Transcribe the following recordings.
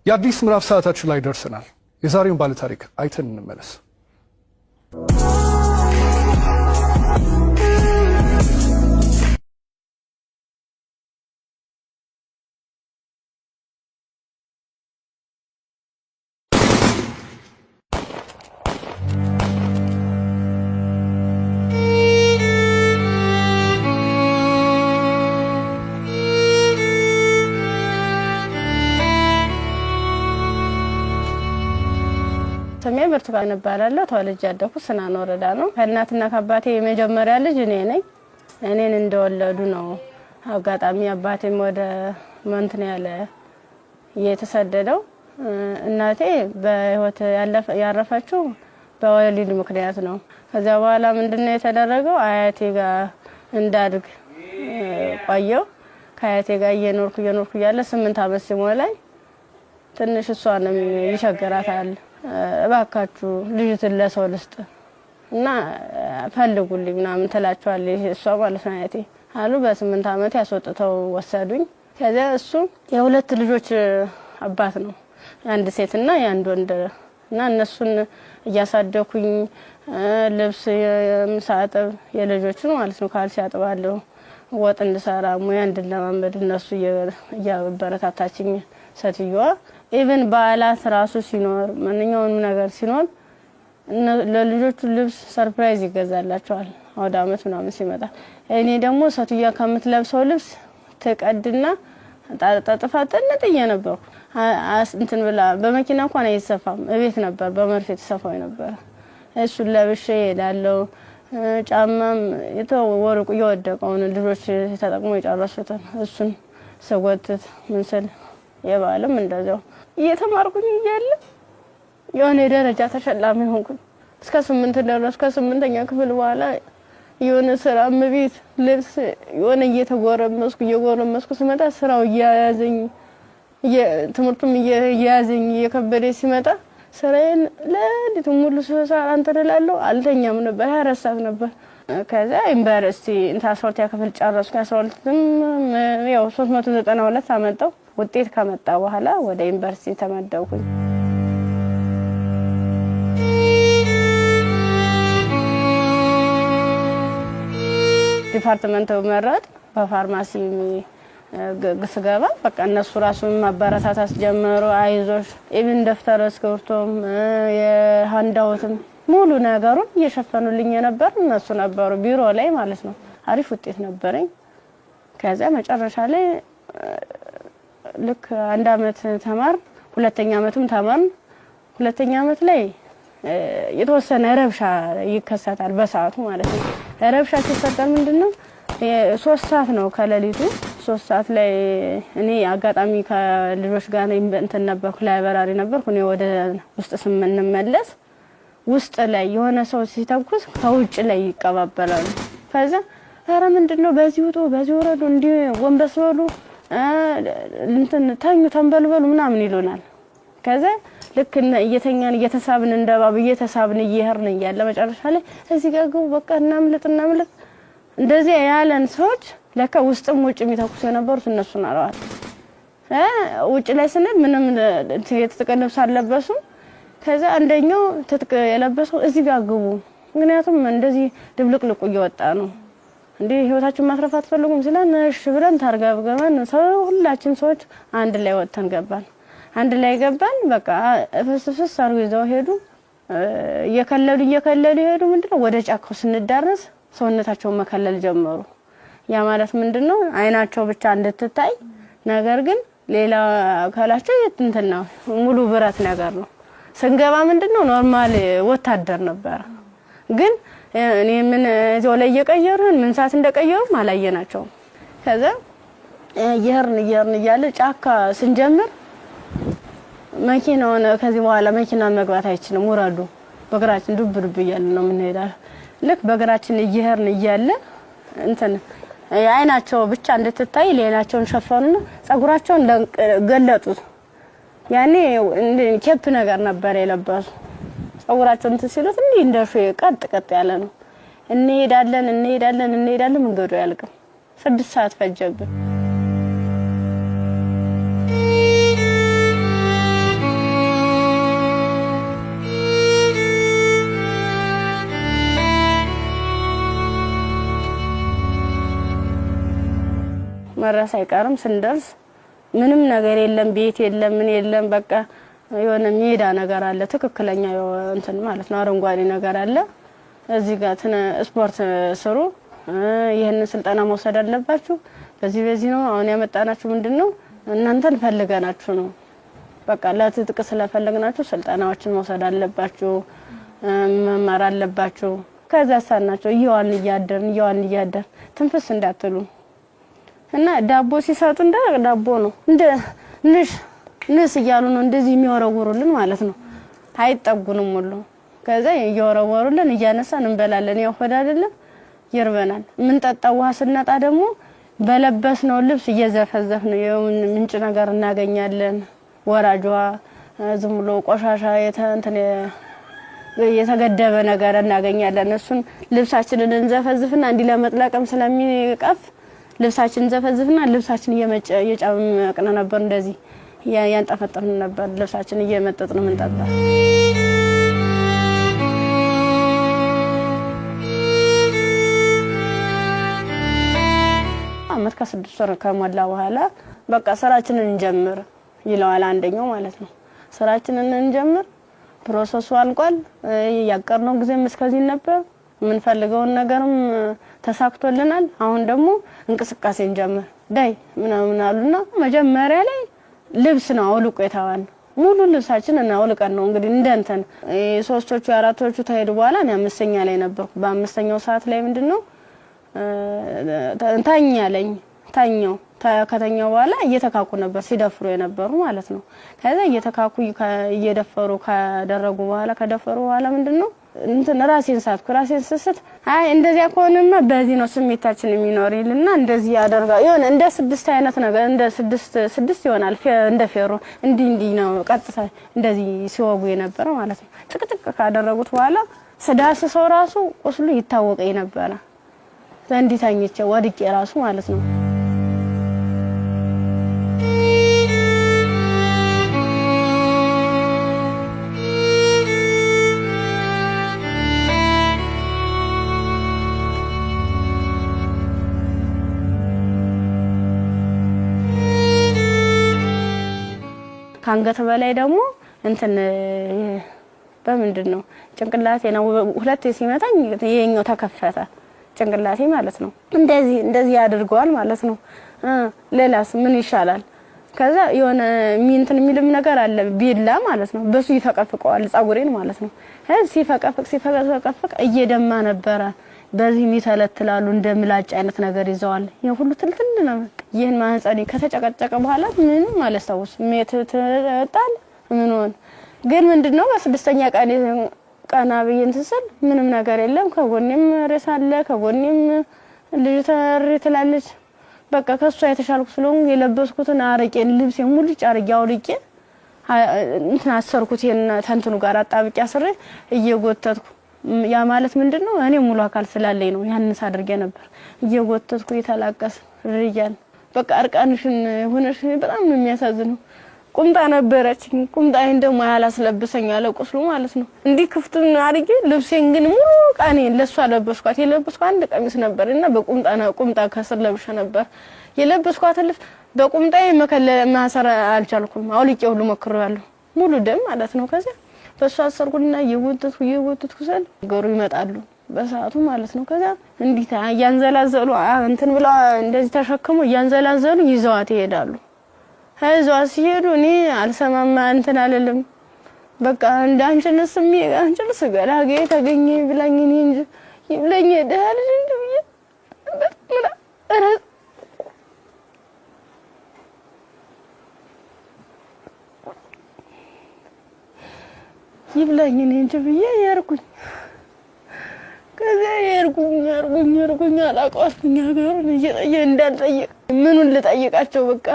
የአዲስ ምዕራፍ ሰዓታችን ላይ ደርሰናል። የዛሬውን ባለ ታሪክ አይተን እንመለስ። ስሜ ብርቱካን እባላለሁ። ተወልጄ ያደኩት ስናን ወረዳ ነው። ከእናትና ከአባቴ የመጀመሪያ ልጅ እኔ ነኝ። እኔን እንደወለዱ ነው አጋጣሚ አባቴም ወደ መንትን ያለ የተሰደደው። እናቴ በህይወት ያረፈችው በወሊድ ምክንያት ነው። ከዛ በኋላ ምንድነው የተደረገው? አያቴ ጋር እንዳድግ ቆየው። ከአያቴ ጋር እየኖርኩ ያለ 8 አመት ሲሞላኝ ትንሽ እሷንም ይቸግራታል። እባካችሁ ልጅትን ለሰው ልስጥ እና ፈልጉልኝ ምናምን ትላቸዋለች እሷ ማለት ነው አያቴ አሉ። በ8 አመት ያስወጥተው ወሰዱኝ። ከዛ እሱ የሁለት ልጆች አባት ነው፣ አንድ ሴትና የአንድ ወንድ እና እነሱን እያሳደኩኝ ልብስ የምሳጠብ የልጆችን ማለት ነው ካልሲ ያጥባለሁ፣ ወጥ እንድሰራ ሙያ እንድለማመድ እነሱ እያበረታታችኝ ሴትዮዋ ኢቭን በዓላት ራሱ ሲኖር ማንኛውንም ነገር ሲኖር ለልጆቹ ልብስ ሰርፕራይዝ ይገዛላቸዋል አውደ አመት ምናምን ሲመጣ። እኔ ደግሞ ሴትዮዋ ከምትለብሰው ልብስ ተቀድና ጣጣጣፋ ጥንጥዬ ነበር እንትን ብላ በመኪና እንኳን አይሰፋም እቤት ነበር በመርፌ ተሰፋው ነበር። እሱን ለብሼ ሄዳለሁ። ጫማም የተወረቁ የወደቀውን ልጆች ተጠቅሞ የጨረሱትን እሱን ሰጎትት ምንስል የባለም እንደዛው እየተማርኩኝ እያለ የሆነ ደረጃ ተሸላሚ ሆንኩኝ። እስከ 8 ደረስኩ። ከ8ኛ ክፍል በኋላ የሆነ ስራ ምቢት ልብስ የሆነ እየጎረመስኩ ስመጣ ስራው እያያዘኝ ትምህርቱም እያያዘኝ እየከበደ ሲመጣ ስራዬን ለሊት ሙሉ ሰዓት አንተደላለሁ አልተኛም ነበር። 24 ሰዓት ነበር። ከዛ ዩኒቨርሲቲ እንታስወርት ያከፍል ጨረስኩ። 12ም ያው 392 አመጣው። ውጤት ከመጣ በኋላ ወደ ዩኒቨርሲቲ ተመደብኩኝ። ዲፓርትመንት መረጥ በፋርማሲ ግስገባ በቃ እነሱ ራሱን ማበረታታት ጀመሩ። አይዞሽ ኢቭን ደፍተር እስክሪብቶም የሃንዳውትም ሙሉ ነገሩን እየሸፈኑልኝ ነበር እነሱ ነበሩ ቢሮ ላይ ማለት ነው። አሪፍ ውጤት ነበረኝ። ከዛ መጨረሻ ላይ ልክ 1 አመት ተማር፣ 2ኛ አመትም ተማር። 2ኛ አመት ላይ የተወሰነ ረብሻ ይከሰታል በሰዓቱ ማለት ነው። ረብሻ ሲፈጠር ምንድነው 3 ሰዓት ነው ከሌሊቱ 3 ሰዓት ላይ እኔ አጋጣሚ ከልጆች ጋር እንትን ነበርኩ ላይብራሪ ነበርኩ። እኔ ወደ ውስጥ ስንመለስ ውስጥ ላይ የሆነ ሰው ሲተኩስ ከውጭ ላይ ይቀባበላሉ። ከዛ ኧረ ምንድነው በዚህ ውጡ በዚህ ወረዱ እንዲ ወንበስ በሉ እንትን ታኙ ተንበልበሉ ምናምን ይሉናል። ከዛ ልክ እየተኛን እየተሳብን እንደባብ እየተሳብን እየሄርን እያለ መጨረሻ ላይ እዚህ ጋር ግቡ በቃ እናምልጥ እንደዚህ ያለን ሰዎች ለካ ውስጥም ውጭ የሚተኩሱ የነበሩት እነሱ ናቸው። ውጭ ላይ ስንል ምንም የተጠቀለብስ አልለበሱም። ከዛ አንደኛው ትጥቅ የለበሰው እዚህ ጋር ግቡ ምክንያቱም እንደዚህ ድብልቅልቁ እየወጣ ነው እንዴ ህይወታችሁን ማትረፍ አትፈልጉም ሲላን እሺ ብለን ታርጋብገባን ሁላችን ሰዎች አንድ ላይ ወጥተን ገባን። አንድ ላይ ገባን። በቃ ፍስፍስ አርገው ይዘው ሄዱ። እየከለሉ ሄዱ። ምንድነው ወደ ጫካው ስንዳረስ ሰውነታቸውን መከለል ጀመሩ። ያ ማለት ምንድነው አይናቸው ብቻ እንድትታይ ነገር ግን ሌላ አካላቸው እንትና ሙሉ ብረት ነገር ነው። ስንገባ ምንድነው ኖርማል ወታደር ነበር። ግን እኔ ምን እዚያው ላይ እየቀየሩን ምን ሰዓት እንደቀየሩ ማላየናቸው። ከዛ ይሄርን እያለ ጫካ ስንጀምር መኪናውን ከዚህ በኋላ መኪና መግባት አይችልም ወራዱ በግራችን ዱብ እያለ ነው የምንሄዳው። ልክ በግራችን ይሄርን እያለ እንትን አይናቸው ብቻ እንድትታይ ሌላቸውን ሸፈኑና ጸጉራቸውን ገለጡት። ያኔ ኬፕ ነገር ነበር የለበሱ። ጸጉራቸውን ሲሉት እንዴ እንደሹ ቀጥ ያለ ነው። እንሄዳለን መንገዱ ያልቅም። 6 ሰዓት ፈጀብን። መረስ አይቀርም ስንደርስ ምንም ነገር የለም ቤት የለም ምን የለም በቃ የሆነ ሜዳ ነገር አለ ትክክለኛ እንትን ማለት ነው አረንጓዴ ነገር አለ እዚህ ጋር ስፖርት ስሩ ይሄን ስልጠና መውሰድ አለባችሁ በዚህ ነው አሁን ያመጣናችሁ ምንድነው እናንተን ፈልገናችሁ ነው በቃ ለትጥቅ ስለፈለግናችሁ ስልጠናዎችን መውሰድ አለባችሁ መማር አለባችሁ ከዛ ሳናቸው ይዋን እያደር ትንፍስ እንዳትሉ እና ዳቦ ሲሰጡ እንደ ዳቦ ነው እንደ ንስ ይያሉ ነው እንደዚህ የሚወረወሩልን ማለት ነው አይጠጉንም ሁሉ ከዛ ይወረወሩልን እያነሳን እንበላለን ያው ሆድ አይደለም ይርበናል ምን ጠጣው ውሃ ስናጣ ደግሞ በለበስነው ልብስ እየዘፈዘፍን ምንጭ ነገር እናገኛለን ወራጇ ዝም ብሎ ቆሻሻ የተገደበ ነገር እናገኛለን እሱን ልብሳችንን እንዘፈዝፍና እንዲ ለመጥለቅም ስለሚቀፍ ልብሳችንን ዘፈዝፍና ልብሳችን እየጫመቅን ነበር እንደዚህ ያንጠፈጠፍን ነበር ልብሳችን እየመጠጥን ምንጠጣ አመት ከ6 ወር ከሞላ በኋላ በቃ ስራችንን እንጀምር ይለዋል አንደኛው ማለት ነው ስራችንን እንጀምር ፕሮሰሱ አልቋል ያቀርነው ጊዜም እስከዚህ ነበር ምን ፈልገውን ነገርም ተሳክቶልናል አሁን ደግሞ እንቅስቃሴ እንጀምር ዳይ ምናምን አሉና መጀመሪያ ላይ ልብስ ነው አውልቆ የታዋን ሙሉ ልብሳችን እና አውልቀን ነው እንግዲህ እንደንተን ሶስቶቹ አራቶቹ ተሄዱ በኋላ እኔ አምስተኛ ላይ ነበርኩ በአምስተኛው ሰዓት ላይ ምንድነው ታኛው ከተኛው በኋላ እየተካኩ ነበር ሲደፍሩ የነበሩ ማለት ነው ከዛ እየተካኩ እየደፈሩ ካደረጉ በኋላ ከደፈሩ በኋላ ምንድነው እንትን ራሴን ስስት አይ እንደዚያ ከሆነማ በዚህ ነው ስሜታችን የሚኖርልና እንደዚህ ያደርጋ ይሆነ እንደ 6 አይነት ነገር እንደ 6 ይሆናል እንደ ፌሮ እንዲ ነው ቀጥታ እንደዚህ ሲወጉ የነበረ ማለት ነው ጥቅጥቅ ካደረጉት በኋላ ስዳስ ሰው ራሱ ቁስሉ ይታወቀኝ ነበር ዘንዲታኝቼ ወድቄ ራሱ ማለት ነው ካንገት በላይ ደግሞ እንትን በምንድነው ጭንቅላቴ ነው ሁለቴ ሲመታኝ የኛው ተከፈተ ጭንቅላቴ ማለት ነው እንደዚህ ያድርገዋል ማለት ነው ሌላስ ምን ይሻላል ከዛ የሆነ ሚንትን የሚልም ነገር አለ ቢላ ማለት ነው በሱ ይፈቀፍቀዋል ጻጉሬን ማለት ነው ሲፈቀፍቅ እየደማ ነበረ በዚህ ሚተለትላሉ እንደምላጭ አይነት ነገር ይዘዋል የሁሉ ትልትል ነው ይሄን ማህፀኔ ከተጨቀጨቀ በኋላ ምንም ማለስታውስ ሜትተጣል ምን ሆነ ግን ምንድነው በስድስተኛ ቀና በየን ተሰል ምንም ነገር የለም ከጎኔም ሬሳለ ከጎኔም ልጅ ተርትላለች በቃ ከሷ የተሻልኩ ስለሆነ የለበስኩትን አረቄን ልብስ ሙሉ ጫርጊያው ልቄ እንትን አሰርኩት ተንትኑ ጋር አጣብቂያ ስሬ እየጎተትኩ ያ ማለት ምንድነው እኔ ሙሉ አካል ስላለኝ ነው ያንስ አድርጌ ነበር እየጎተትኩ ይተላቀስ ርያል በቃ አርቃንሽን ሆነሽ በጣም ነው የሚያሳዝነው ቁምጣ ነበረችኝ ቁምጣዬን ደግሞ ያላስለብሰኝ አለ ቁስሉ ማለት ነው እንዲ ክፍቱን አርጌ ልብሴን ግን ሙሉ ቃኔ ለሷ ለበስኳት የለበስኳት አንድ ቀሚስ ነበርና ቁምጣ ከስር ለብሼ ነበር የለበስኳት ልብስ በቁምጣዬ ማሰር አልቻልኩም አውልቄ ሁሉ ሞክሬያለሁ ሙሉ ደም ማለት ነው ከዛ በሷ አሰርኩና የወተትኩ ሰል ገሩ ይመጣሉ በሰዓቱ ማለት ነው ከዛ እንዲታ ያንዘላዘሉ እንትን ብላ እንደዚህ ተሸክሙ ያንዘላዘሉ ይዘዋት ይሄዳሉ ሀይዟ ሲሄዱ እኔ አልሰማማ እንትን አለልም በቃ እንዳንችንስ አንችልስ ገላጌ ተገኘ ብላኝ እኔ እንጂ ይብለኝ ደህል እንዴ ይብለኝ እኔ እንጂ ብዬ ያርኩኝ ከዛ ያርኩኝ አላቋርኩኝ ሀገሩን እንዳልጠየቅ ምኑን ልጠይቃቸው በቃ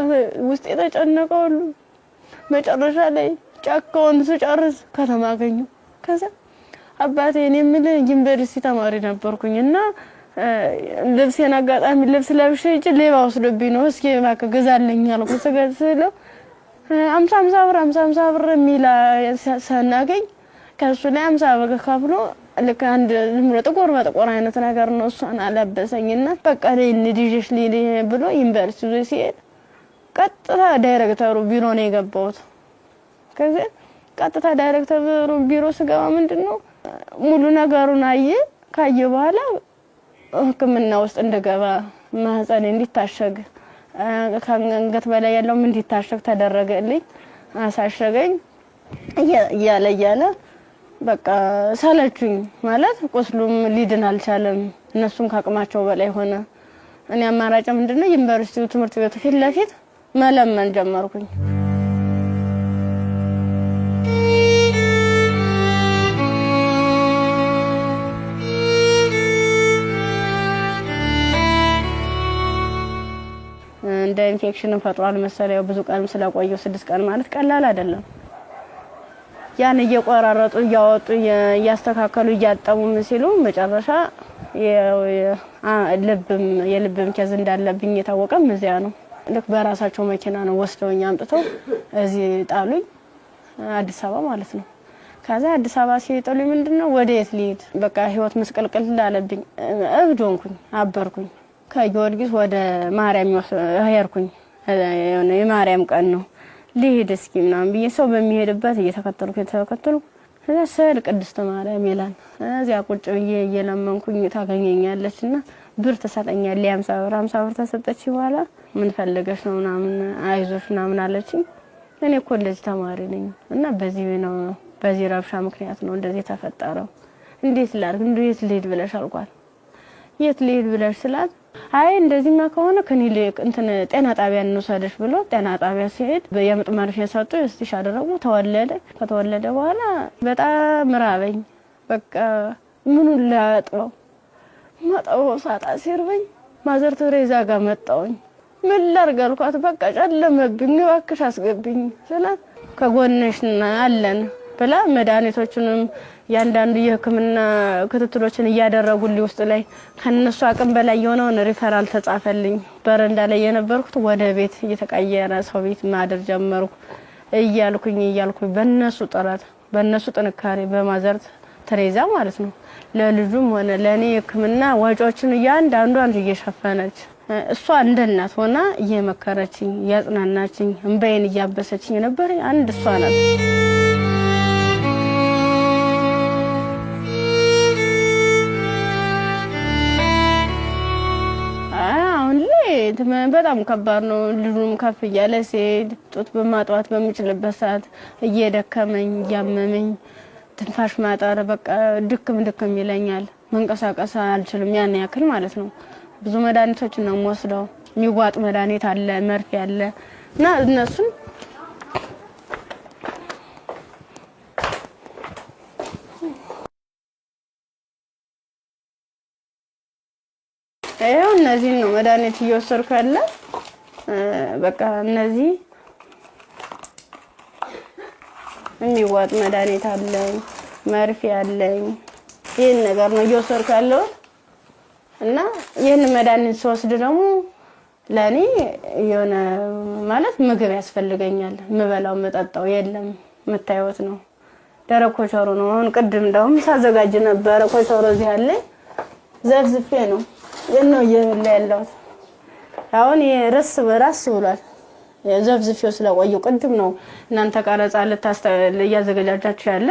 ውስጥ የተጨነቀው መጨረሻ ላይ ጫካውን ስጨርስ ከተማ አገኙ ከዛ አባቴ እኔ ምን ዩኒቨርሲቲ ተማሪ ነበርኩኝና ልብሴን አጋጣሚ ልብስ ለብሼ እጅ ሌባ ወስዶብኝ ነው እስኪ ማከ ገዛልኝ አልኩ ስገዝለው 50 ብር ሚላ ሰናገኝ ከሱ ላይ 50 ብር ከፍሎ ልክ አንድ ዝም ብሎ ጥቁር በጥቁር አይነት ነገር ነው እሷን አለበሰኝና በቃ ለንዲጅሽ ሊሊ ብሎ ዩኒቨርሲቲ ሲሄድ ቀጥታ ዳይሬክተሩ ቢሮ ነው የገባሁት። ከዚህ ቀጥታ ዳይሬክተሩ ቢሮ ስገባ ምንድነው ሙሉ ነገሩን ካየ በኋላ ህክምና ውስጥ እንደገባ ማህፀን እንዲታሸግ ከአንገት በላይ ያለው እንዲታሸግ ተደረገልኝ። አሳሸገኝ እያለ በቃ ሰለቹኝ ማለት ቁስሉም ሊድን አልቻለም። እነሱም ካቅማቸው በላይ ሆነ። እኔ አማራጭ ምንድነው ዩኒቨርሲቲው ትምህርት ቤቱ ፊት ለፊት መለመን ጀመርኩኝ። እንደ ኢንፌክሽን ፈጥሯል መሰለኝ ብዙ ቀን ስለቆየው 6 ቀን ማለት ቀላል አይደለም። ያን እየቆራረጡ እያወጡ እያስተካከሉ እያጠሙ ሲሉ መጨረሻ የልብም ኬዝ እንዳለብኝ የታወቀም እዚያ ነው። ልክ በራሳቸው መኪና ነው ወስደውኝ አምጥተው እዚህ ጣሉኝ፣ አዲስ አበባ ማለት ነው። ከዛ አዲስ አበባ ሲጥሉኝ ምንድነው ወዴት ልሂድ በቃ ህይወት መስቀልቅል ላለብኝ እብድ ሆንኩኝ፣ አበርኩኝ። ከጊዮርጊስ ወደ ማርያም ሄድኩኝ። የማርያም ቀን ነው ልሂድ እስኪ ምናምን ብዬ ሰው በሚሄድበት እየተከተልኩ እዛ ስዕል ቅድስት ማርያም ይላል። እዚያ ቁጭ ብዬ እየለመንኩኝ ታገኘኛለችና ብር ተሰጠኛለች። 50 ብር ተሰጠች። በኋላ ምን ፈልገሽ ነው ምናምን አይዞሽ ምናምን አለችኝ። እኔ እኮ እንደዚህ ተማሪ ነኝ እና በዚህ ረብሻ ምክንያት ነው እንደዚህ ተፈጠረው። እንዴት ላድርግ እንዴት ልሂድ ብለሽ አልኳት። የት ልሂድ ብለሽ ስላት አይ እንደዚህማ ከሆነ ከኒልክ ጤና ጣቢያ እንወሰደሽ ብሎ ጤና ጣቢያ ሲሄድ የምጥ መርፌ ሰጡ። እስቲሽ አደረጉ። ከተወለደ በኋላ በጣም ራበኝ። በቃ ምኑን ላጥበው ማጣው ሳጣ ሲርበኝ ማዘር ተሬዛ ጋር መጣሁኝ። ምን ላድርግ አልኳት። በቃ ጨለመብኝ፣ እባክሽ አስገብኝ ስላት ከጎንሽ አለን ብላ መድኃኒቶቹንም ያንዳንዱ የህክምና ክትትሎችን እያደረጉልኝ ውስጥ ላይ ከነሱ አቅም በላይ የሆነውን ሪፈራል ተጻፈልኝ። በረንዳ ላይ የነበርኩት ወደ ቤት እየተቀየረ ሰው ቤት ማደር ጀመርኩ። እያልኩኝ በእነሱ ጥረት በእነሱ ጥንካሬ በማዘር ተሬዛ ማለት ነው ለልጁም ሆነ ለኔ ህክምና ወጪዎችን ያንዳንዷን እየሸፈነች እሷ እንደ እናት ሆና እየመከረችኝ እያጽናናችኝ እንባዬን እያበሰችኝ ነበር። አንድ እሷ ናት። በጣም ከባድ ነው። ልጁም ከፍ እያለ ሲሄድ ጡት በማጥዋት በሚችልበት ሰዓት እየደከመኝ እያመመኝ ትንፋሽ ማጠር በቃ ድክም ይለኛል። መንቀሳቀስ አልችልም ያን ያክል ማለት ነው። ብዙ መድኃኒቶችን ነው የምወስደው። የሚዋጥ መድኃኒት አለ፣ መርፌ አለ እና እነሱን እነዚህ ነው መድኃኒት እየወሰድኩ ያለ። በቃ እነዚህ የሚዋጥ መድኃኒት አለኝ፣ መርፌ አለኝ። ይሄን ነገር ነው እየወሰድኩ ያለው እና ይሄን መድኃኒት ስወስድ ደግሞ ለኔ የሆነ ማለት ምግብ ያስፈልገኛል። ምበላው መጠጣው የለም መታየት ነው። ደረቅ ኮቸሮ ነው። አሁን ቅድም እንደውም ሳዘጋጅ ነበር ኮቸሮ እዚህ አለ ዘፍዝፌ ነው የነው እየበላ ያለው። አሁን የረስ በራስ ብሏል። የዘፍዝፌው ስለቆየው ቅድም ነው እናንተ ቀረጻ ያዘጋጃችሁ ያለ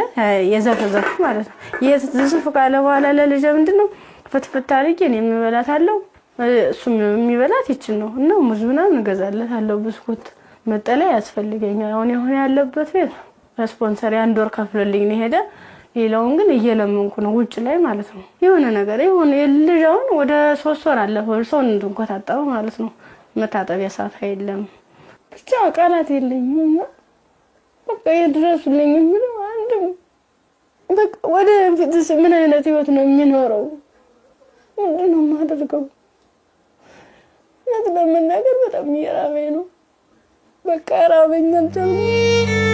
የዘፍዘፍ ማለት ነው። የዘፍዝፍ ካለ በኋላ ለልጅ ምንድነው ፍትፍት አድርጌ እኔ የምበላታለሁ እሱም የሚበላት ይችን ነው እና ሙዝ ምናምን እገዛለታለሁ። ብስኩት መጠለያ ያስፈልገኛል። አሁን ያለበት ቤት ስፖንሰር አንድ ወር ከፍሎልኝ ነው ሄደ። ሌላውን ግን እየለመንኩ ነው ውጭ ላይ ማለት ነው። የሆነ ነገር የሆነ ልጅውን ወደ 3 ወር አለፈው ሰው እንድንቆጣጣው ማለት ነው። መታጠቢያ ሰዓት የለም ብቻ ቃላት የለኝም። በቃ ይድረሱልኝ ምን አንድም በቃ ወደ ፊትስ ምን አይነት ህይወት ነው የሚኖረው? ምንድነው የማደርገው? ለምን ነገር በጣም እየራበኝ ነው። በቃ ራበኝ አልቻልኩም።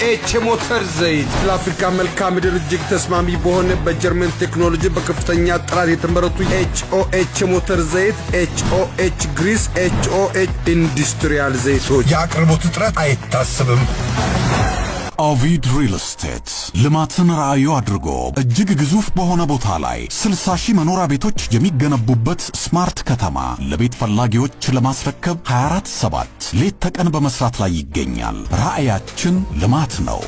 ኤች ሞተር ዘይት ለአፍሪካ መልክዓ ምድር እጅግ ተስማሚ በሆነ በጀርመን ቴክኖሎጂ በከፍተኛ ጥራት የተመረቱ ኤች ሞተር ዘይት፣ ኤች ግሪስ፣ ኤች ኢንዱስትሪያል ዘይቶች የአቅርቦት እጥረት አይታሰብም። ኦቪድ ሪል ስቴት ልማትን ራዕዩ አድርጎ እጅግ ግዙፍ በሆነ ቦታ ላይ 60,000 መኖሪያ ቤቶች የሚገነቡበት ስማርት ከተማ ለቤት ፈላጊዎች ለማስረከብ 24/7 ሌት ተቀን በመስራት ላይ ይገኛል። ራዕያችን ልማት ነው።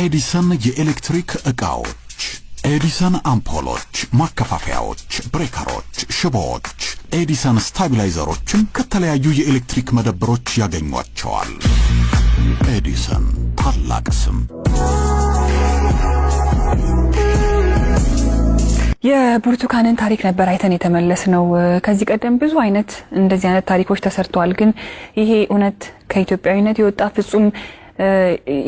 ኤዲሰን የኤሌክትሪክ ዕቃዎች፣ ኤዲሰን አምፖሎች፣ ማከፋፈያዎች፣ ብሬከሮች፣ ሽቦዎች፣ ኤዲሰን ስታቢላይዘሮችን ከተለያዩ የኤሌክትሪክ መደብሮች ያገኟቸዋል። ኤዲሰን ታላቅ ስም። የብርቱካንን ታሪክ ነበር አይተን የተመለስነው። ከዚህ ቀደም ብዙ አይነት እንደዚህ አይነት ታሪኮች ተሰርተዋል። ግን ይሄ እውነት ከኢትዮጵያዊነት የወጣ ፍጹም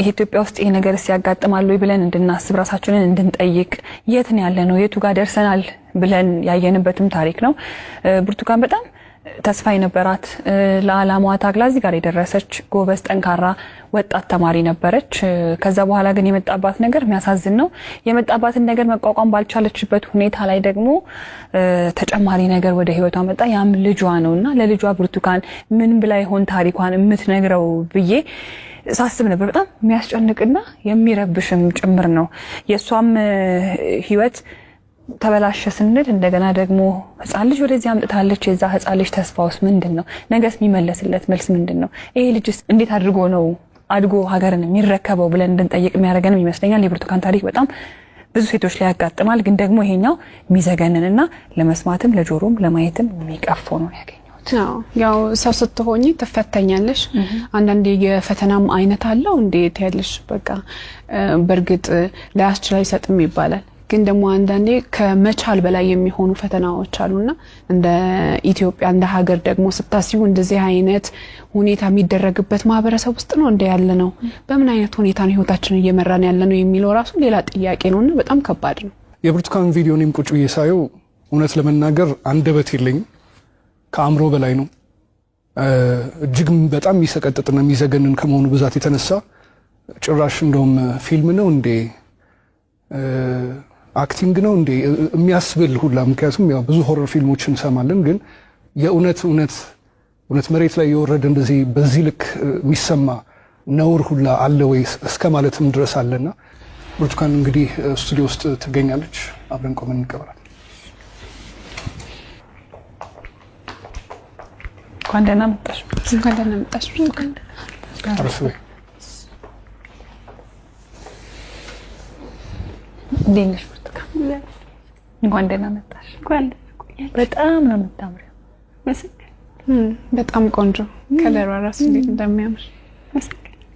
ኢትዮጵያ ውስጥ ይሄ ነገር ሲያጋጥማል ወይ ብለን እንድናስብ ራሳችንን እንድንጠይቅ የት ነው ያለነው የቱ ጋር ደርሰናል ብለን ያየንበትም ታሪክ ነው። ብርቱካን በጣም ተስፋ የነበራት ለዓላማዋ ታግላ እዚህ ጋር የደረሰች ጎበዝ ጠንካራ ወጣት ተማሪ ነበረች። ከዛ በኋላ ግን የመጣባት ነገር የሚያሳዝን ነው። የመጣባትን ነገር መቋቋም ባልቻለችበት ሁኔታ ላይ ደግሞ ተጨማሪ ነገር ወደ ህይወቷ መጣ። ያም ልጇ ነውና ለልጇ ብርቱካን ምን ብላ ይሆን ታሪኳን የምትነግረው ብዬ ሳስብ ነበር። በጣም የሚያስጨንቅና የሚረብሽም ጭምር ነው። የሷም ህይወት ተበላሸ ስንል እንደገና ደግሞ ህፃን ልጅ ወደዚህ አምጥታለች። የዛ ህፃን ልጅ ተስፋውስ ምንድነው? ነገስ የሚመለስለት መልስ ምንድነው? ይሄ ልጅስ እንዴት አድርጎ ነው አድጎ ሀገርን የሚረከበው ብለን እንድንጠይቅ የሚያደርገንም ይመስለኛል። የብርቱካን ታሪክ በጣም ብዙ ሴቶች ላይ ያጋጥማል። ግን ደግሞ ይሄኛው የሚዘገንንና ለመስማትም ለጆሮም ለማየትም የሚቀፎ ነው ያገኘው። ያው ሰው ስትሆኚ ተፈተኛለሽ። አንዳንዴ የፈተናም አይነት አለው እንዴት ያለሽ በቃ በርግጥ ላያስችል አይሰጥም ይባላል። ግን ደግሞ አንዳንዴ ከመቻል በላይ የሚሆኑ ፈተናዎች አሉና እንደ ኢትዮጵያ እንደ ሀገር ደግሞ ስታስቡ እንደዚህ አይነት ሁኔታ የሚደረግበት ማህበረሰብ ውስጥ ነው እንደ ያለ ነው። በምን አይነት ሁኔታ ነው ህይወታችንን እየመራን ያለ ነው የሚለው ራሱ ሌላ ጥያቄ ነውና በጣም ከባድ ነው። የብርቱካን ቪዲዮንም ቁጭ ብዬ ሳየው እውነት ለመናገር አንደበት የለኝም። ከአእምሮ በላይ ነው። እጅግ በጣም የሚሰቀጥጥና የሚዘገንን ከመሆኑ ብዛት የተነሳ ጭራሽ እንደውም ፊልም ነው እንዴ አክቲንግ ነው እንዴ የሚያስብል ሁላ። ምክንያቱም ያው ብዙ ሆረር ፊልሞችን እንሰማለን፣ ግን የእውነት መሬት ላይ የወረደ እንደዚህ በዚህ ልክ የሚሰማ ነውር ሁላ አለ ወይ እስከ ማለትም ድረስ አለና ብርቱካን እንግዲህ ስቱዲዮ ውስጥ ትገኛለች። አብረን ቆመን እንቀበላለን። እንኳን ደህና መጣሽ። እንኳን ደህና መጣሽ። እንዴት ብርቱካን? እንኳን ደህና መጣሽ። በጣም ነው የምታምሪው። በጣም ቆንጆ ከለሯ ራሱ እንዴት እንደሚያምር።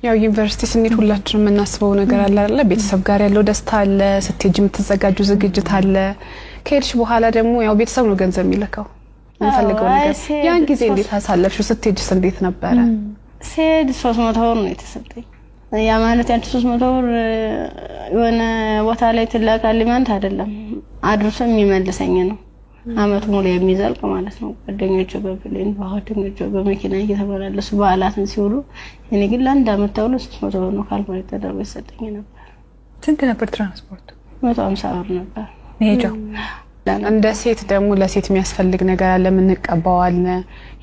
ያው ዩኒቨርሲቲ ስንሄድ ሁላችንም የምናስበው ነገር አለ አይደል? ቤተሰብ ጋር ያለው ደስታ አለ፣ ስትሄጂ የምትዘጋጁ ዝግጅት አለ። ከሄድሽ በኋላ ደግሞ ያው ቤተሰብ ነው ገንዘብ የሚልከው እንፈልገው ነገር። ያን ጊዜ እንዴት አሳለፍሽው? ስትሄጂስ እንዴት ነበረ? ስሄድ 300 ብር ነው የተሰጠኝ። ያ ማለት ያን 300 ብር የሆነ ቦታ ላይ ትላካልኝ ማለት አይደለም፣ አድርሶ የሚመልሰኝ ነው። አመት ሙሉ የሚዘልቅ ማለት ነው። ጓደኞቼ በፕሌን በሆቴሎች በመኪና እየተመላለሱ በዓላትን ሲውሉ እኔ ግን ለአንድ አመት ተብሎ 300 ብር ነው ካልኩሌት ተደርጎ ይሰጠኝ ነበር። ስንት ነበር ትራንስፖርቱ? 150 ብር ነበር መሄጃው። እንደ ሴት ደግሞ ለሴት የሚያስፈልግ ነገር አለ፣ የምንቀባው አለ፣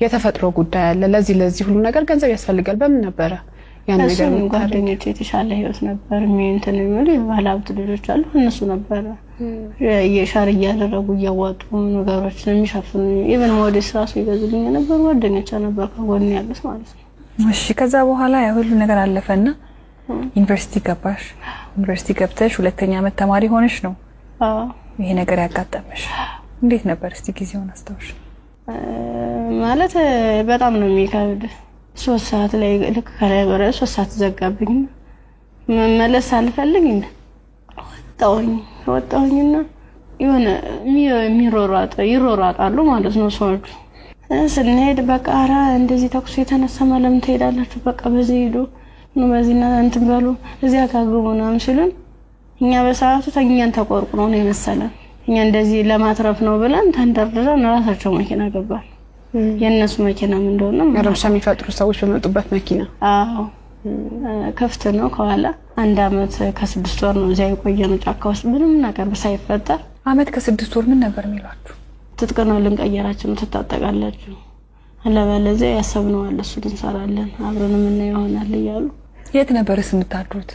የተፈጥሮ ጉዳይ አለ። ለዚህ ሁሉ ነገር ገንዘብ ያስፈልጋል። በምን ነበረ ያን ነገር? ጓደኞቼ የተሻለ ህይወት ነበር እንትን የሚሉ ባለሀብት ልጆች አሉ። እነሱ ነበረ የሻር እያደረጉ እያዋጡ ነገሮችን የሚሸፍኑ ኢቨን ሞዴስ ራሱ ይገዙልኝ ነበር። ጓደኞቼ ነበር ከጎን ያሉት ማለት ነው። እሺ ከዛ በኋላ ያ ሁሉ ነገር አለፈና ዩኒቨርሲቲ ገባሽ። ዩኒቨርሲቲ ገብተሽ ሁለተኛ ዓመት ተማሪ ሆነሽ ነው ይሄ ነገር ያጋጠመሽ። እንዴት ነበር እስቲ ጊዜውን አስታውሽ? ማለት በጣም ነው የሚከብድ። 3 ሰዓት ላይ ልክ ከላይ ወረ 3 ሰዓት ዘጋብኝ። መመለስ አልፈልግ ወጣሁኝና የሆነ ይሮራጣሉ ማለት ነው ሰዎቹ። ስንሄድ በቃ ኧረ እንደዚህ ተኩስ የተነሳ ለምን ትሄዳላችሁ? በቃ በዚህ ሄዱ ነው በዚህና እንትን በሉ እዚያ ካገቡ ምናምን ሲሉን እኛ በሰዓቱ ተኛን ተቆርቁሮ ነው የመሰለን። እኛ እንደዚህ ለማትረፍ ነው ብለን ተንደርድረን ራሳቸው መኪና ገባን። የነሱ መኪና ምን እንደሆነ ረብሻ የሚፈጥሩ ሰዎች በመጡበት መኪና። አዎ ከፍተ ነው ከኋላ 1 አመት ከ6 ወር ነው እዚያ የቆየነው ጫካ ውስጥ ምንም ነገር ሳይፈጠር። አመት ከ6 ወር ምን ነበር የሚሏችሁ? ትጥቅ ነው ልንቀየራችሁ ነው ትታጠቃላችሁ፣ አለበለዚያ ያሰብነው አለ እሱ እንሰራለን አብረን ምን ይሆናል እያሉ። የት ነበርስ የምታድሩት?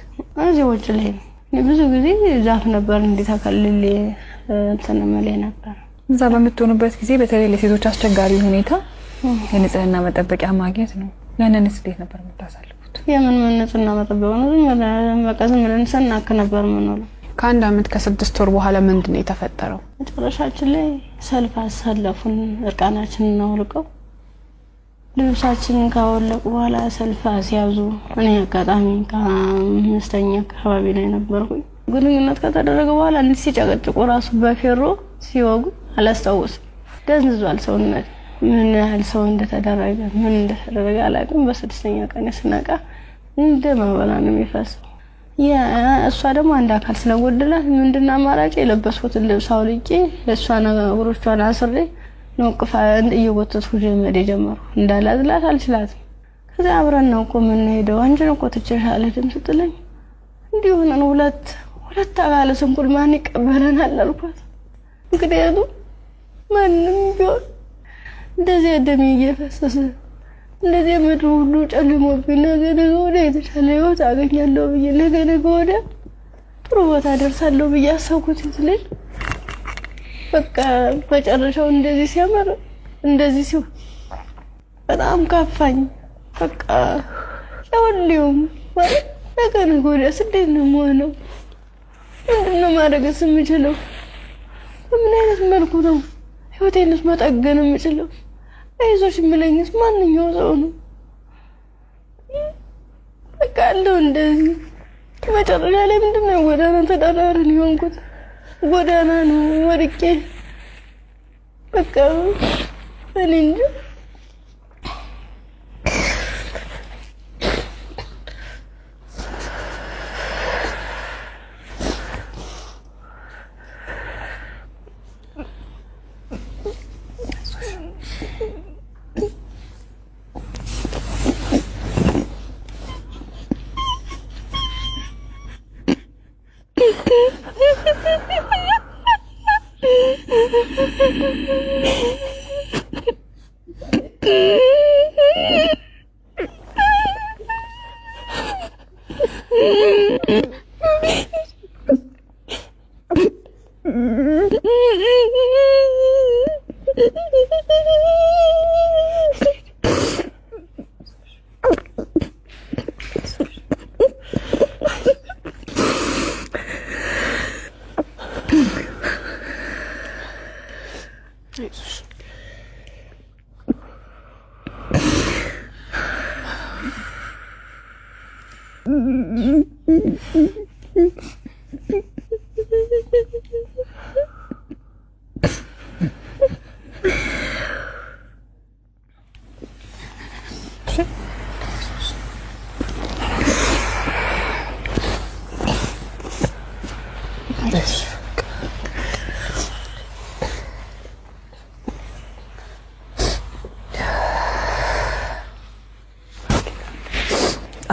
እዚህ ውጭ ላይ ነው። ብዙ ጊዜ ዛፍ ነበር እንዲተከልል እንትን መለ ነበር። እዛ በምትሆኑበት ጊዜ በተለይ ለሴቶች አስቸጋሪ ሁኔታ የንጽህና መጠበቂያ ማግኘት ነው። ያንንስ እንዴት ነበር የምታሳልፉት? የምን ንጽህና መጠበቂያ ነው? በቃ ዝም ብለን ስናክ ነበር የምንውለው። ከ1 አመት ከ6 ወር በኋላ ምንድነው የተፈጠረው? መጨረሻችን ላይ ሰልፍ አሳለፉን። እርቃናችንን አውልቀው ልብሳችንን ካወለቁ በኋላ ሰልፍ አስያዙ። እኔ አጋጣሚ ከአምስተኛ አካባቢ ላይ ነበርኩኝ። ግንኙነት ከተደረገ በኋላ እንዴት ሲጨቀጭቁ ራሱ በፌሮ ሲወጉ አላስታውስም። ደንዝዟል ሰውነት። ምን ያህል ሰው እንደተደረገ ምን እንደተደረገ አላውቅም። በ6ኛ ቀን ስነቃ እንደ ማበላ ነው የሚፈሰው። እሷ ደግሞ አንድ አካል ስለጎደላት ምንድነው አማራጭ? የለበስኩትን ልብስ አውልቄ ለሷ ነገሮቿን አስሬ ነው ቅፋ እየወተትኩ ጀመር ጀመሩ። እንዳላዝላት አልችላትም። ከዛ አብረን ነው ምን ሄደው አንቺን እኮ ትችላለሽ ስትለኝ እንዲሁ ነው ሁለት አካለ ስንኩል ማን ይቀበለናል አልኳት። ምክንያቱም ማንም ቢሆን እንደዚህ ደም እየፈሰሰ እንደዚህ ምድሩ ሁሉ ጨልሞብኝ ነገ ወዲያ የተሻለ ህይወት አገኛለሁ ብዬ ነገ ወዲያ ጥሩ ቦታ ደርሳለሁ ብዬ አሰብኩት ልጅ በቃ በጨረሻው እንደዚህ ሲያመር እንደዚህ ሲው በጣም ካፋኝ። በቃ ለሁሉም ማለት ነገ ወዲያ እንዴት ነው የምሆነው? ምንድነው ማድረግስ የምችለው? በምን አይነት መልኩ ነው ህይወቴንስ መጠገን የምችለው? አይዞሽ የሚለኝስ ማንኛው ሰው ነው? በቃ አለው እንደዚህ። መጨረሻ ላይ ምንድነው ጎዳና ተዳዳሪ የሆንኩት? ጎዳና ነው ወድቄ በቃ እኔ እንጂ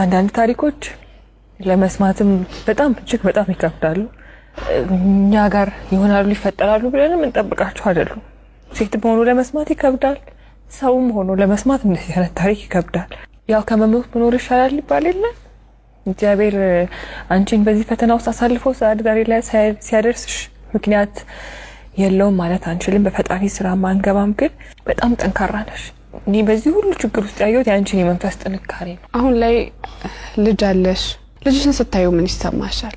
አንዳንድ ታሪኮች ለመስማትም በጣም እጅግ በጣም ይከብዳሉ። እኛ ጋር ይሆናሉ ይፈጠራሉ ብለንም እንጠብቃቸው አይደሉም። ሴት ሆኖ ለመስማት ይከብዳል፣ ሰውም ሆኖ ለመስማት እንደዚህ አይነት ታሪክ ይከብዳል። ያው ከመሞት መኖር ይሻላል ይባል የለ። እግዚአብሔር አንቺን በዚህ ፈተና ውስጥ አሳልፎ ዛሬ ላይ ሲያደርስሽ ምክንያት የለውም ማለት አንችልም። በፈጣሪ ስራ ማንገባም፣ ግን በጣም ጠንካራ ነሽ። እኔ በዚህ ሁሉ ችግር ውስጥ ያየሁት ያንቺን የመንፈስ ጥንካሬ ነው። አሁን ላይ ልጅ አለሽ። ልጅሽን ስታዩ ምን ይሰማሻል?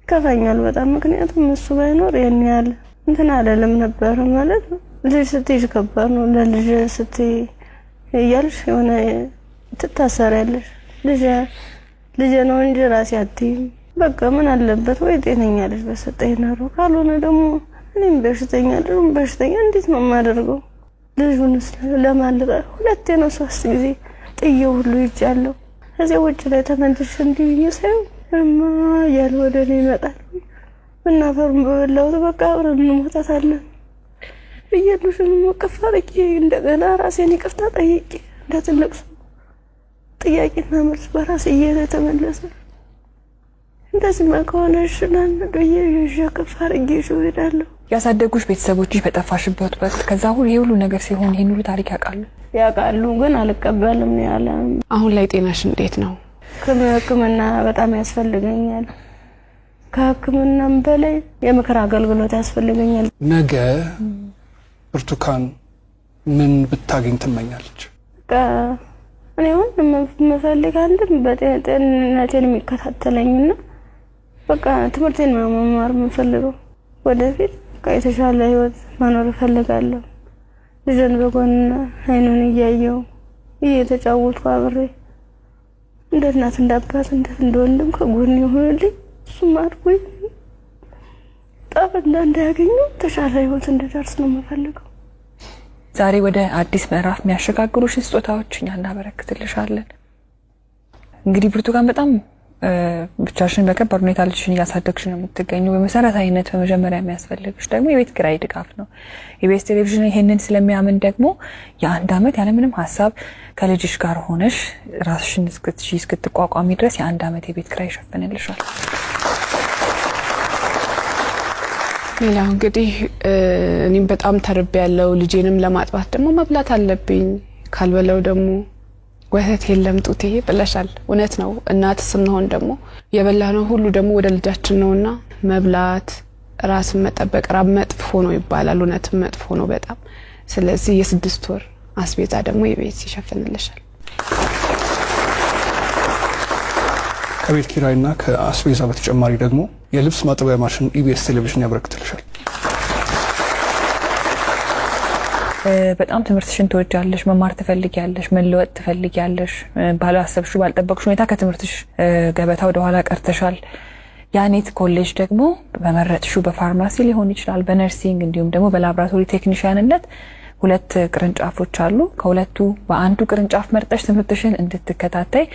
ከፋኛል በጣም። ምክንያቱም እሱ ባይኖር ያን ያህል እንትን አይደለም ነበር ማለት ነው። ልጅ ስትይዝ ከባድ ነው። ለልጅ ስትይ እያልሽ የሆነ ትታሰሪያለሽ። ልጅ ነው እንጂ ራሴ አትይም። በቃ ምን አለበት ወይ ጤነኛ ልጅ በሰጠኝ ነው። ካልሆነ ደግሞ እኔም በሽተኛ እንዴት ነው የማደርገው? ልጁን ለማልቀ 2 ነው 3 ጊዜ ጥዬው ሁሉ ይጫለው። እዚህ ውጭ ላይ ተመልሼ እንዲህ ሳይው እማ ያለ ወደ እኔ ይመጣል። እናፈርም በበላሁት በቃ አብረን እንሞታታለን ብዬልሽም መቀፋረቂ እንደገና ራሴን ይቅርታ ጠይቄ እንደ ትልቅ ሰው ጥያቄና መልስ በራሴ እየተመለሰ እንደዚህ ከሆነ ሽናን በየሽ ከፋረቂ እሄዳለሁ። ያሳደጉሽ ቤተሰቦችሽ በጠፋሽበት ወቅት ከዛ ሁሉ ነገር ሲሆን ይሄን ሁሉ ታሪክ ያውቃሉ፣ ግን አልቀበልም ያለ። አሁን ላይ ጤናሽ እንዴት ነው? ሕክምና በጣም ያስፈልገኛል። ከሕክምናም በላይ የምክር አገልግሎት ያስፈልገኛል። ነገ ብርቱካን ምን ብታገኝ ትመኛለች? እኔ አሁን የምፈልግ አንድም በጤንነቴን የሚከታተለኝና በቃ ትምህርቴን መማር የምፈልገው ወደፊት የተሻለ ህይወት መኖር እፈልጋለሁ። ልጅን በጎን አይኑን እያየው እየተጫወትኩ አብሬ እንደ እናት እንደ አባት እንደ ወንድም ከጎን ይሆንልኝ። እሱም አድርጎኝ ጠብ እንዳያገኙ ተሻለ ህይወት እንድደርስ ነው የምፈልገው። ዛሬ ወደ አዲስ ምዕራፍ የሚያሸጋግሩሽ ስጦታዎች እኛ እናበረክትልሻለን። እንግዲህ ብርቱካን በጣም ብቻሽን በከባድ ሁኔታ ልጅሽን እያሳደግሽ ነው የምትገኘው። በመሰረታዊነት በመጀመሪያ የሚያስፈልግሽ ደግሞ የቤት ኪራይ ድጋፍ ነው። ኢቢኤስ ቴሌቪዥን ይሄንን ስለሚያምን ደግሞ የ1 ዓመት ያለምንም ሀሳብ ከልጅሽ ጋር ሆነሽ ራስሽን እስክትቋቋሚ ድረስ የ1 ዓመት የቤት ኪራይ ይሸፍንልሻል። ሌላው እንግዲህ እኔም በጣም ተርቤያለሁ። ልጄንም ለማጥባት ደግሞ መብላት አለብኝ። ካልበለው ደግሞ ወተት የለም ጡቴ ብለሻል። እውነት ነው። እናት ስንሆን ደግሞ የበላነው ሁሉ ደግሞ ወደ ልጃችን ነውና መብላት፣ ራስን መጠበቅ ራብ መጥፎ ነው ይባላል። እውነትም መጥፎ ነው በጣም። ስለዚህ የ6 ወር አስቤዛ ደግሞ የቤት ይሸፍንልሻል። ከቤት ኪራይና ከአስቤዛ በተጨማሪ ደግሞ የልብስ ማጠቢያ ማሽን ኢቢኤስ ቴሌቪዥን ያበረክትልሻል። በጣም ትምህርትሽን ትወጃለሽ፣ መማር ትፈልጊያለሽ፣ መለወጥ ትፈልጊያለሽ። ባላሰብሽው ባልጠበቅሽው ሁኔታ ከትምህርትሽ ገበታ ወደ ኋላ ቀርተሻል። ያኔት ኮሌጅ ደግሞ በመረጥሽው በፋርማሲ ሊሆን ይችላል፣ በነርሲንግ እንዲሁም ደግሞ በላብራቶሪ ቴክኒሻንነት 2 ቅርንጫፎች አሉ። ከሁለቱ በአንዱ ቅርንጫፍ መርጠሽ ትምህርትሽን እንድትከታተይ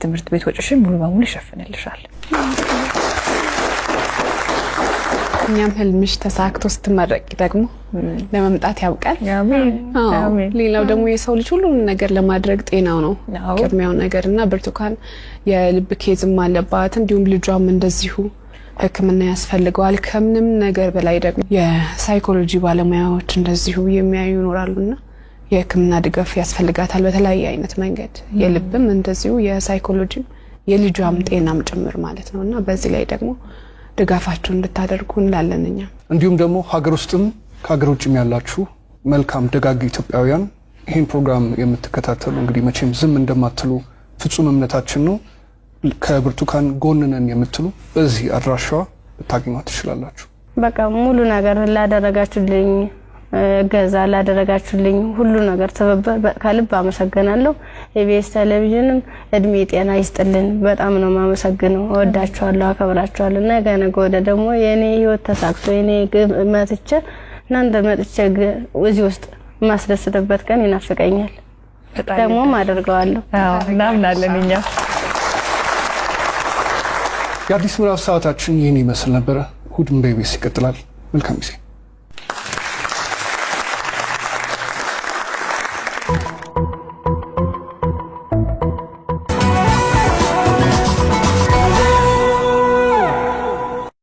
ትምህርት ቤት ወጪሽን ሙሉ በሙሉ ይሸፍንልሻል። እኛም ህልምሽ ተሳክቶ ስትመረቂ ደግሞ ለመምጣት ያብቃል። አሜን። ሌላው ደግሞ የሰው ልጅ ሁሉ ነገር ለማድረግ ጤናው ነው ቅድሚያው ነገርና ብርቱካን የልብ ኬዝም አለባት፣ እንዲሁም ልጇም እንደዚሁ ሕክምና ያስፈልገዋል። ከምንም ነገር በላይ ደግሞ የሳይኮሎጂ ባለሙያዎች እንደዚሁ የሚያዩ ይኖራሉና የሕክምና ድጋፍ ያስፈልጋታል በተለያየ አይነት መንገድ፣ የልብም እንደዚሁ የሳይኮሎጂም የልጇም ጤናም ጭምር ማለት ነውና በዚህ ላይ ደግሞ ድጋፋችሁን እንድታደርጉ እንላለንኛ። እንዲሁም ደግሞ ሀገር ውስጥም ከሀገር ውጭም ያላችሁ መልካም ደጋግ ኢትዮጵያውያን ይህን ፕሮግራም የምትከታተሉ እንግዲህ መቼም ዝም እንደማትሉ ፍጹም እምነታችን ነው። ከብርቱካን ጎን ነን የምትሉ በዚህ አድራሻዋ ልታገኟት ትችላላችሁ። በቃ ሙሉ ነገር ላደረጋችሁልኝ እገዛ ላደረጋችሁልኝ ሁሉ ነገር ተበበ ከልብ አመሰግናለሁ። ኢቢኤስ ቴሌቪዥንም እድሜ ጤና ይስጥልን። በጣም ነው ማመሰግነው። እወዳችኋለሁ፣ አከብራችኋለሁ። ነገ ወደ ደግሞ የኔ ህይወት ተሳክቶ የኔ መጥቼ እናንተ መጥቼ እዚህ ውስጥ ማስደስተበት ቀን ይናፍቀኛል። ደግሞ አደርገዋለሁ። እናምናለን እኛ። የአዲስ ምዕራፍ ሰዓታችን ይህን ይመስል ነበረ። እሑድም በኢቢኤስ ይቀጥላል። መልካም ጊዜ።